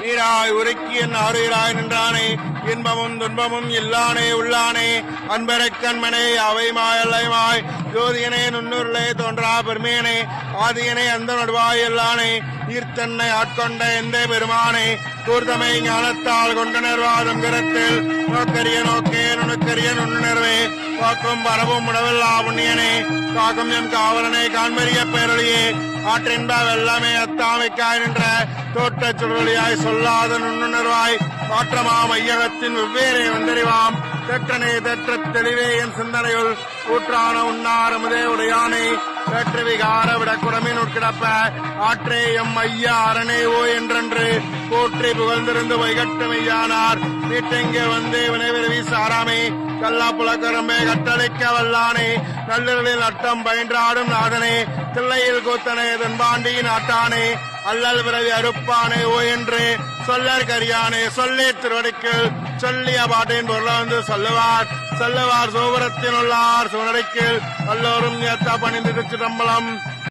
நீராய் உருக்கி என் ஆறுயிராய் நின்றானே இன்பமும் துன்பமும் இல்லானே உள்ளானே அன்பரக்கண்மனே அவை மாயல்லைமாய் ஜோதியனே நுண்ணுருளே தோன்றா பெருமையனே ஆதியனே அந்த நடுவாய் எல்லானே ஈர்த்தன்னை ஆட்கொண்ட எந்த பெருமானே கூர்த்தமை ஞானத்தால் கொண்ட நிர்வாதம் கரத்தில் நோக்கரிய நோக்கே நுணுக்கரிய நுண்ணுணர்வே காக்கும் பரவும் உணவில்லா புண்ணியனே காக்கும் எம் காவலனை காண்பறிய பேரொழியே ஆற்றின்ப வெள்ளமே அத்தாமைக்காய் நின்ற தோட்டச் சுழலியாய் சொல்லாத நுண்ணுணர்வாய் மாற்றமா மையகத்தின் வெவ்வேறே வந்தறிவாம் தெற்றனே தெற்றத் தெளிவே என் சிந்தனையுள் ஊற்றான உண்ணாரமுதே உடையானே வேற்று விகார விடக்குடமின் உட்கிடப்ப ஆற்றே எம் ஐயா அரணே ஓ என்றென்று போற்றி புகழ்ந்திருந்து வைகட்டுமையானார் வீட்டெங்கே வந்து வினைவிரவி சாராமே கல்லா புலக்கரம்பே கட்டளைக்க வல்லானே நல்லில் நட்டம் பயின்றாடும் நாதனே தில்லையில் கூத்தனே தென்பாண்டி நாட்டானே அல்லல் பிறவி அறுப்பானே ஓ என்று சொல்லற் கரியானே சொல்லி திருவடிக்கில் சொல்லிய பாட்டின் பொருளாந்து சொல்லுவார் சொல்லுவார் சோபுரத்தில் உள்ளார் சுவனடிக்கில் எல்லோரும் ஏத்த பணிந்து திருச்சிதம்பலம்.